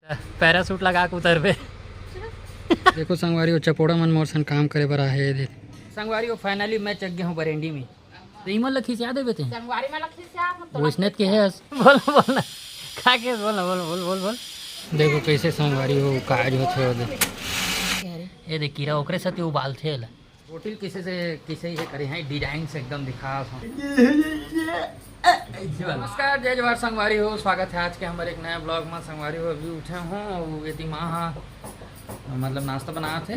Parachute लगा के उतर पे देखो संगवारी हो चपोड़ा मन मोर सन काम करे बर आहे दे संगवारी हो फाइनली मैं चक गया हूँ बरेंडी में तो इमल लखी से याद है बेटे संगवारी में लखी से आप तो वैष्णव के है बोल बोल खा के बोल बोल बोल बोल बोल देखो कैसे संगवारी हो काज होते हो ये देख कीड़ा ओकरे साथ उबाल थे रोटी किसे ये करे हैं डिजाइन से एकदम दिखा नमस्कार जय जवाहर संगवारी हो स्वागत है आज के हमारे एक नया ब्लॉग में संगवारी हो अभी उठे हूँ यदि माँ मतलब नाश्ता बनाए थे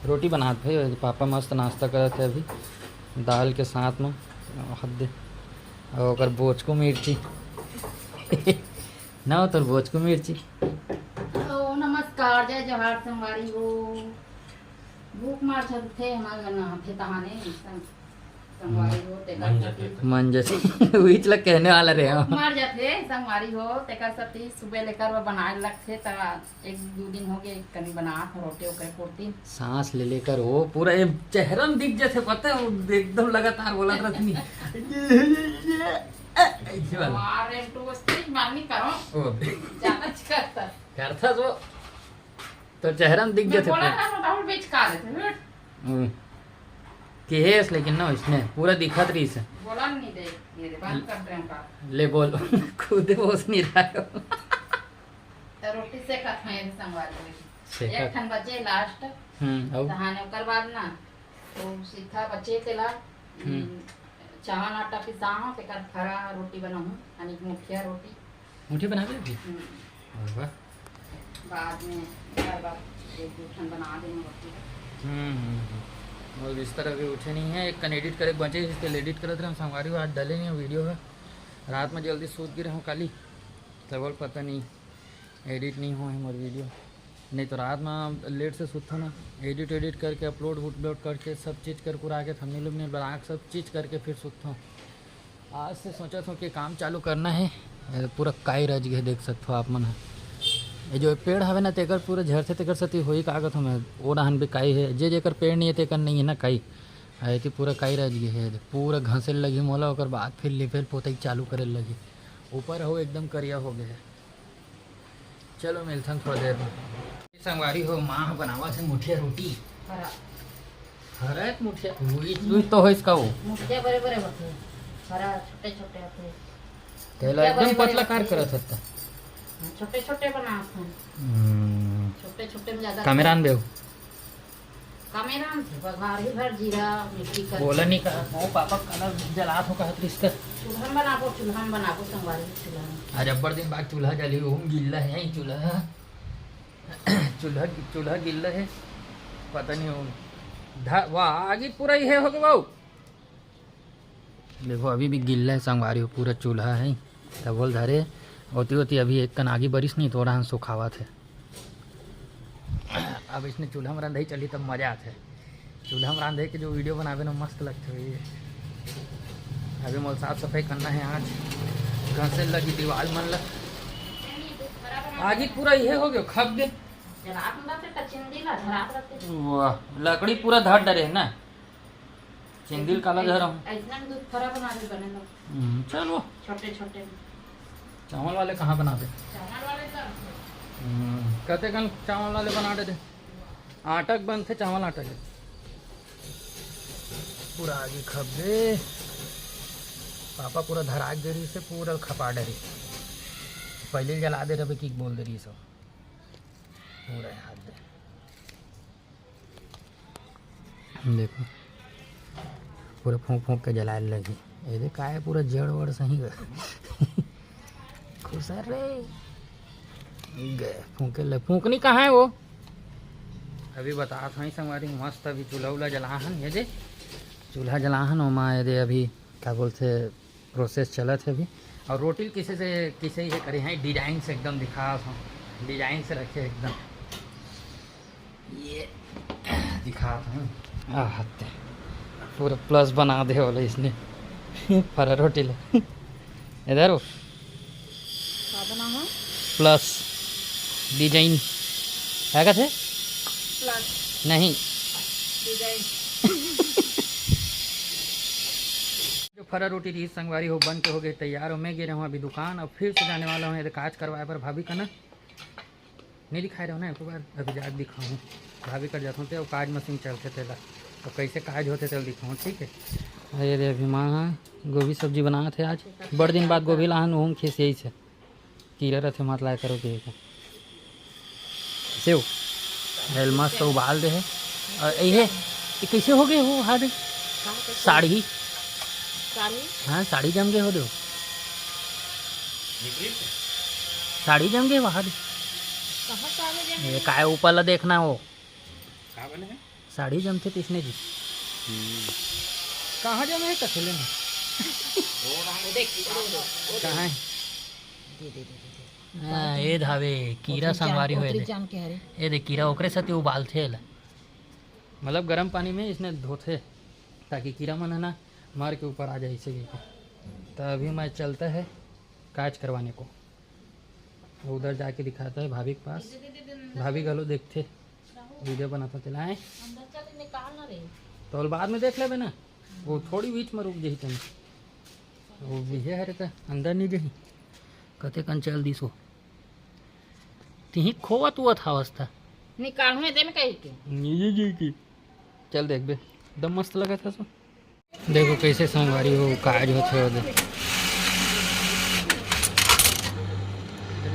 रोटी बनाते थे पापा मस्त नाश्ता करे थे अभी दाल के साथ में हद और बोच को मिर्ची ना तो बोच को मिर्ची नमस्कार जय जवाहर संगवारी हो भूख मार थे हमारे ना थे तहाने संगवारी हो तेकर मन जैसे बीच लग कहने वाला रहे हो मार जाते संगवारी हो तेकर सती सुबह लेकर वो बनाए लगते त एक दो दिन हो गए कनी बना रोटी ओकर कोटी सांस ले लेकर वो पूरा ये चेहरा में दिख जैसे पता है वो एकदम लगातार बोला रखनी अरे तो स्ट्रिक मारनी करो ज्यादा करता वो तो चेहरा में दिख जाते बोला ना राहुल बेच का देते कि है लेकिन ना इसने पूरा दिखत रही से बोला नहीं दे ये बात कर रहे हैं का ले बोल खुद बोस नहीं रहा है तो रोटी से का खाए संगवारी एक ठन बचे लास्ट और तहाने ओकर बाद ना तो सीधा बचे तेला चावल आटा पिसाहो तेकर खरा रोटी बनाऊं यानी मुठिया रोटी मुठिया बना दे वाह बाद में एक बार एक दो ठन बना देंगे रोटी और इस तरह भी उठे नहीं है एक कन एडिट करे बचे इसके एडिट करते रहे संगवारी आज डाले नहीं वीडियो है रात में जल्दी सूत गिरे हूँ काली तब पता नहीं एडिट नहीं हुआ है मोर वीडियो नहीं तो रात में लेट से सूता ना एडिट करके अपलोड करके सब चीज़ कर पूरा के थंबनेल में बना सब चीज़ करके फिर सूता हूँ आज से सोचा था कि काम चालू करना है पूरा काई रज गए देख सकते हो आप मन ये जो पेड़ हवे ना तेकर पूरा झरते तेकर सती होई कागत हमें वो रहन भी काई है जे जेकर पेड़ नहीं है तेकर नहीं है ना काई है तो पूरा काई रज गई है पूरा घासे लगी मोला और बाद फिर लिफेल पोते चालू करे लगी ऊपर हो एकदम करिया हो गया चलो मिलते हैं थोड़ा देर में संगवारी हो माँ बनावा से मुठिया रोटी हरा मुठिया वही तो हो इसका वो मुठिया बड़े बड़े होते हरा छोटे छोटे होते तेला एकदम पतला कार करत था छोटे छोटे बनाते छोटे छोटे में ज्यादा कामेरान बेव कामेरान बघार ही भर जीरा मिर्ची कर बोला नहीं कहा वो पापा कलर जलात हो कहा इसका चूल्हा में बनाबो संगवारी चूल्हा आज अब्बर दिन बाद चूल्हा जली वो गिल्ला है यही चूल्हा गिल्ला है पता नहीं हो वाह आगे पूरा ही है हो गया बाबू देखो अभी भी गिल्ला है संगवारी हो पूरा चूल्हा है तब बोल धरे होती अभी एक कन आगे बारिश नहीं थोड़ा हम सुखावा थे अब इसने चूल्हा में रंधाई चली तब मजा आते चूल्हा में रंधाई के जो वीडियो बनावे ना मस्त लगते हुए अभी मोल साफ सफाई करना है आज घासे लगी दीवार मन लग आगे पूरा ये हो गया खप गए वाह लकड़ी पूरा धर डरे है ना चिंदिल काला धर चलो छोटे छोटे चावल वाले कहाँ बनाते कहते कल चावल वाले बना देते आटक बनते चावल आटा के पूरा आगे खप दे पापा पूरा धराक दे रही से पूरा खपा डरी पहले जला दे रहे कि बोल दे रही सब पूरा हाथ दे देखो पूरा फूंक फूंक के जलाए लगी ये का है पूरा जड़ वड़ सही खुसर रे गए फूके फूकनी कहाँ है वो अभी बता था संगवारी मस्त अभी चूल्हा उल्हा जलाहन ये दे चूल्हा जलाहन और माँ ये दे अभी क्या बोलते प्रोसेस चला थे अभी और रोटी किसे ये करे हैं डिजाइन से एकदम दिखा डिजाइन से रखे एकदम ये दिखा था पूरा प्लस बना दे बोले इसने फरा रोटी ले इधर हो प्लस डिजाइन है क्या थे प्लस नहीं डिजाइन जो फरा रोटी रही संगवारी हो बन के हो गए तैयार हो मैं गिर रहा हूँ अभी दुकान और फिर से जाने वाला हूँ काज करवाए पर भाभी का ना नहीं दिखाए रहो ना एक बार अभी जाके दिखाऊँ भाभी कर जाता हूँ तो काज मशीन चलते थे तो कैसे काज होते थे दिखाऊँ ठीक है। अरे अभी माँ गोभी सब्जी बनाए थे आज बड़े दिन बाद गोभी लाहन ओम खेस यही से कीड़ा रहते मत लाया करो के सेव मस्त उबाल दे है और ये कैसे हो गए हो हाथ साड़ी हाँ साड़ी जम गए हो दो साड़ी जम गए वहाँ ये काय ऊपर ला देखना हो साड़ी जमते तीसने जी कहाँ जमे है कथेले में कहाँ है हाँ ये धावे कीड़ा संगवारी हुए ये देख कीड़ा ओकरे साथ उबाल थे मतलब गर्म पानी में इसने धोते ताकि कीड़ा मन है ना मार के ऊपर आ जाए इसे तो अभी मैं चलता है काज करवाने को उधर जाके दिखाता है भाभी के पास भाभी गलो देखते वीडियो बनाता चला है तो बाद में देख ले ना वो थोड़ी बीच में रुक जाही तनी वो भी है तो अंदर नहीं जही कते कन चल दिसो तिही खोवा तू था अवस्था निकाल में दे में कही के नीचे जी की चल देख बे दम मस्त लगा था सो देखो कैसे संगवारी हो काज होते हो दे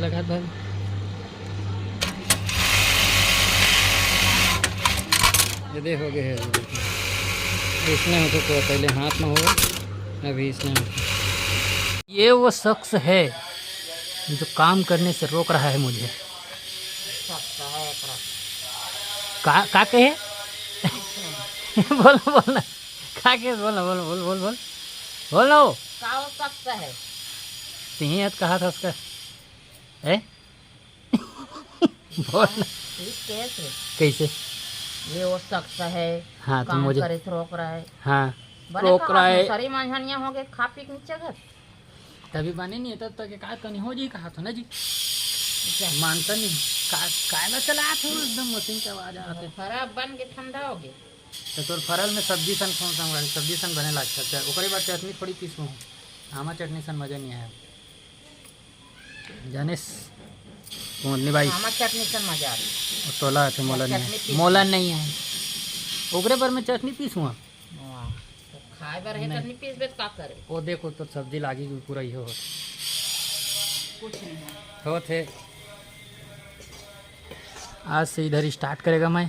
लगा भाई ये देखो गए है इसने होते तो पहले हाथ में हो अभी इसने होते। ये वो शख्स है जो काम करने से रोक रहा है मुझे का कहे बोल बोलना का के बोलना बोल बोल बोल बोल बोलो का वो शख्स है तीन कहा था उसका है बोलना कैसे ये वो शख्स है हाँ तो काम मुझे करे से रोक रहा है हाँ रोक रहा है सारी मांझानियां हो गए खा पी के नीचे घर तभी बने नहीं तब तक का कनी हो जी कहा था ना जी मानता नहीं कायला चला था एकदम मशीन की आवाज आ रही खराब बन के ठंडा हो गया तो तोर फरल में सब्जी सन कौन सा सब्जी सन बने लगता है ओकरे बाद चटनी थोड़ी पीसू आमा चटनी सन मजा नहीं आया जानिस मोलनी भाई आमा चटनी सन मजा आ रही तोला थे मोलन नहीं है ओकरे पर मैं चटनी पीसूँ खाए बार है चटनी पीस बेच का करे वो देखो तो सब्जी लागी पूरा ही हो कुछ नहीं हो थे आज से इधर स्टार्ट करेगा मैं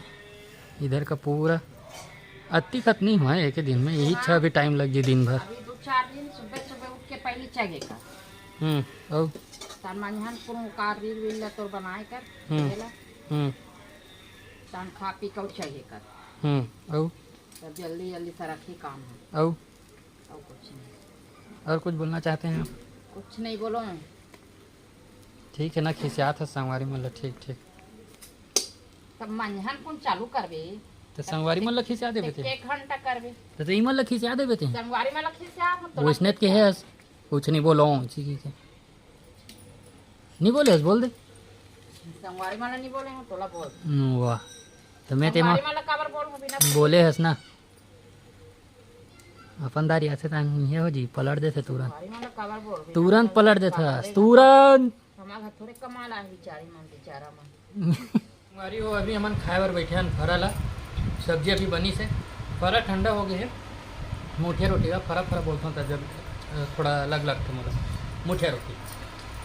इधर का पूरा अति खत नहीं हुआ है एक ही दिन में यही अच्छा अभी टाइम लग गई दिन भर अभी 2-4 दिन सुबह सुबह उठ के पहले चगेगा और तान मांझान पुरो कार रील वील तो बनाए कर देला तान खा पी के चगे कर और तब जल्दी जल्दी सरकी काम है और कुछ नहीं और कुछ बोलना चाहते हैं आप कुछ नहीं बोलो ठीक है ना खिसियात है संगवारी मतलब ठीक ठीक तब मांझान कौन चालू करबे तो संगवारी मतलब खिसिया देबे थे 1 घंटा करबे तो ई मतलब खिसिया देबे थे संगवारी में लखी से आप तो वैष्णव के है कुछ नहीं बोलो ठीक है नहीं बोले बोल दे संगवारी वाला नहीं बोले हो तोला बोल वाह तो मैं तेमा संगवारी वाला कबर बोल हो बिना बोले हस ना अपन दारी ऐसे टाइम ये हो जी पलट देते तुरंत संगवारी वाला कबर बोल तुरंत पलट देता तुरंत हमारा थोड़े कमाल है बेचारा मन हमारी वो अभी हमन खाए बर बैठे हैं फरा सब्जी अभी बनी से फरा ठंडा हो गया है मुठिया रोटी का फरा फरा बोलता हूँ जब थोड़ा अलग लगता मतलब मुठिया रोटी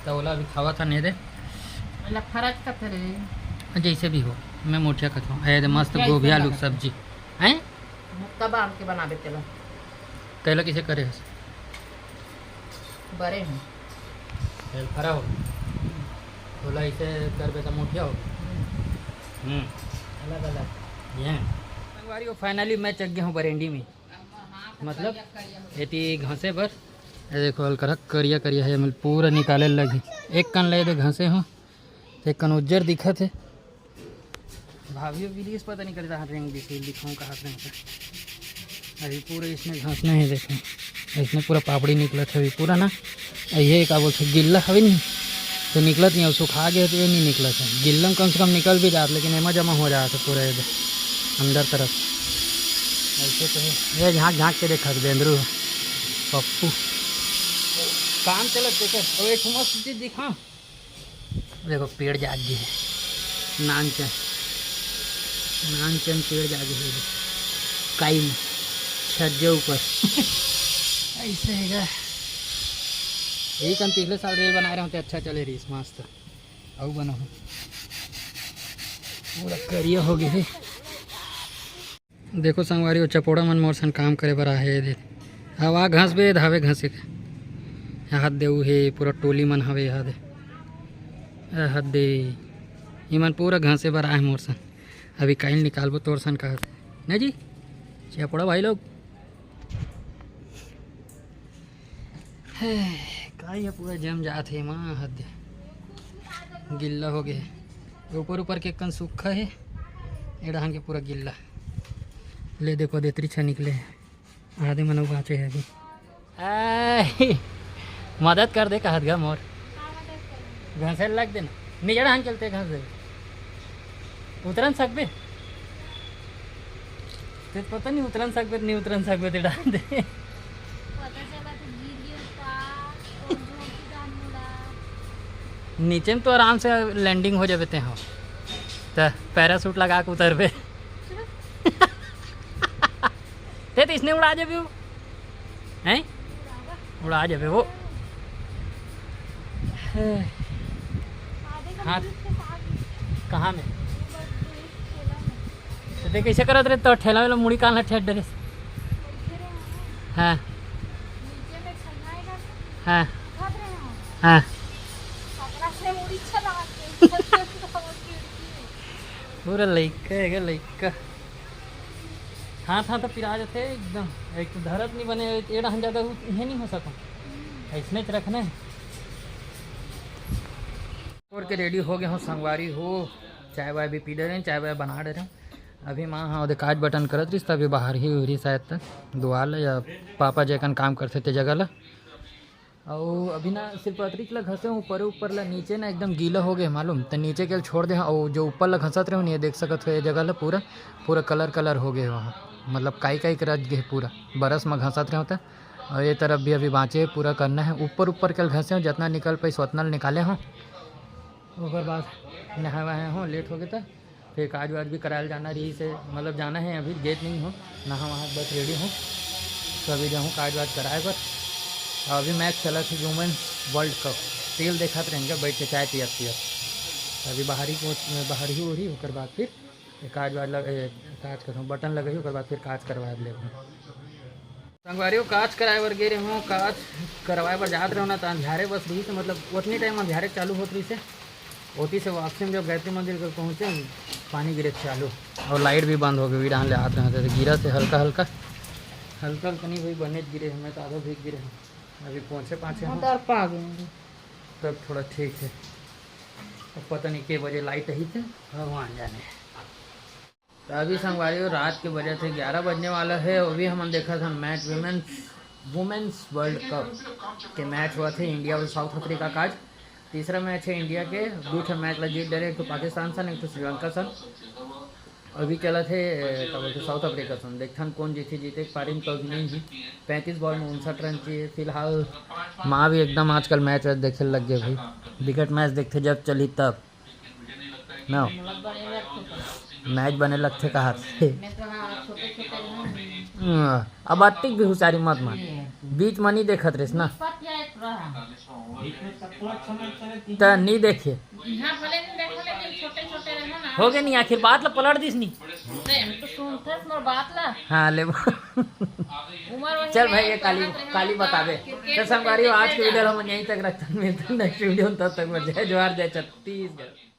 तो बोला अभी खावा था नहीं दे मतलब फर्क का रे जैसे भी हो मैं मुठिया खाता हूँ ऐसे मस्त गोभी आलू की सब्जी हैं कब आम के बना देते लो कैला किसे करे बड़े हैं फरा हो बोला इसे कर बेटा मुठिया हो अलग अलग ये संगवारी फाइनली मैं चक गया हूँ बरेंडी में मतलब ये घासे पर देखो हल्का करिया करिया है मतलब पूरा निकाले लगी एक कन ले दे घासे हो एक कन उज्जर दिखा थे भाभी वीडियोस पता नहीं करता हाथ रेंग दिखाऊँ का हाथ रेंग अभी पूरा इसमें घास नहीं है देखो इसमें पूरा पापड़ी निकला था अभी पूरा ना ये क्या बोलते गिल्ला हवे नहीं तो निकलत नहीं सुखा गया तो ये नहीं निकला था गिल्लम कम से कम निकल भी जाता लेकिन एमा जमा हो जाता पूरा अंदर तरफ ऐसे तो है ये झाँक झाँक के देखा बेंद्रू पप्पू काम चलत देखे और एक मस्त चीज दिखा देखो पेड़ जाग गई है नानचन पेड़ जागे है काई में छज्जे ऊपर ऐसे हैगा। यही कम पिछले साल रेल बना रहे होते अच्छा चले रही मस्त अब बना हो पूरा करिया हो गए। देखो संगवारी चपोड़ा मन मोर सन काम करे बर आहे हवा घास बे धावे घासे के हाथ दे हे पूरा टोली मन हवे यहाँ दे हाथ दे इमन पूरा घासे बर आए मोर सन। अभी काइल निकालबो तोर सन कहा नहीं जी चपोड़ा भाई लोग का ये पूरा जम जात है माँ हद गिल्ला हो गया ऊपर ऊपर के कन सूखा है एड़ा के पूरा गिल्ला ले देखो देतरी छा निकले आधे मनो बाँचे है अभी मदद कर दे कहत गा मोर घासे लग देना निजड़ा हम चलते घास दे उतरन सकबे ते पता नहीं उतरन सकबे नहीं उतरन सकबे ते डाल दे नीचे में तो आराम से लैंडिंग हो जाते हैं तो पैरासूट लगा के उतर पे ते तो इसने उड़ा जाबे वो हैं उड़ा जाबे वो हाँ कहाँ में तो देख कैसे करत रहे तो ठेला वाला मुड़ी कान ठेठ डरे हाँ हाँ हाँ पूरा लइका है लइका हाथ पिरा जाते एकदम एक तो धरत नहीं बने एड़ा हम ज़्यादा ये नहीं हो सका ऐसने रखना है और के रेडी हो गए हो संगवारी हो चाय वाय भी पी डे रहे चाय वाय बना डे रहे अभी माँ हाँ काज बटन करत रही तभी बाहर ही हो रही शायद तक दुआल या पापा जैकन काम करते थे जगह ला और अभी ना सिर्फ अतिरिक्त ला घसे ऊपर ऊपर ला नीचे ना एकदम गीला हो गए मालूम तो नीचे के छोड़ दे और जो ऊपर ला घसत रहे नहीं देख सकत हो ये जगह ला पूरा पूरा कलर हो गए वहाँ मतलब काई कर गए पूरा बरस में घसत रहे होता और ये तरफ भी अभी बाँचे पूरा करना है ऊपर के घसे हो जितना निकल पाई उतना निकाले हों उसके बाद नहा वहा हो लेट हो गया था फिर काज वाज भी कराया जाना रही से मतलब जाना है अभी गेट नहीं हो नहा वहाँ बस रेडी हूँ तो अभी जाऊँ काज वाज कराए पर अभी मैच चला थी वुमेंस वर्ल्ड कप तेल देखा रहेंगे बैठ के चाय पियत अभी बाहर ही हो रही उसके बाद फिर काज वाज काज कर बटन लगे उसके बाद फिर काज करवाए ले संगवारी काज कराए बर गे रहे हूँ काज करवाए बर जात रहे हो ना तो अंधारे बस रही से मतलब उतनी टाइम अंधारे चालू होत रही से ओती से वापसी में जब गायत्री मंदिर पर पहुँचे पानी गिरे चालू और लाइट भी बंद हो गई वीरान ले आते रहते थे गिरा से हल्का हल्का नहीं भाई बने गिरे हैं मैं तो आधा भीग गिरे हैं अभी पहुँचे तब थोड़ा ठीक है अब पता नहीं के बजे लाइट ही थे भगवान जाने तो अभी संगवारी रात के बजे थे 11 बजने वाला है अभी हम देखा था मैच वुमेन्स वर्ल्ड कप के मैच हुआ थे इंडिया और साउथ अफ्रीका का आज तीसरा मैच है इंडिया के 2 मैच ला जीत डरे एक तो पाकिस्तान सन एक तो श्रीलंका सन अभी चला थे क्या बोलते साउथ अफ्रीका सन देखथन कौन जीते पारिन तो अभी नहीं 35 बॉल में 59 रन चाहिए फिलहाल माँ भी एकदम आजकल मैच देखे लग गए भाई विकेट मैच देखते जब चली तब ना मैच बने लगते कहा अब अतिक भी हुशारी मत मान बीच में नहीं देखत रेस ना तो नहीं देखे हो गए नहीं आखिर बात ला पलट दिस नहीं हाँ ले चल भाई ये काली बतावे तो संगवारी आज के वीडियो हम यहीं तक रखते हैं नेक्स्ट वीडियो तब तक जय जवाहर जय छत्तीसगढ़।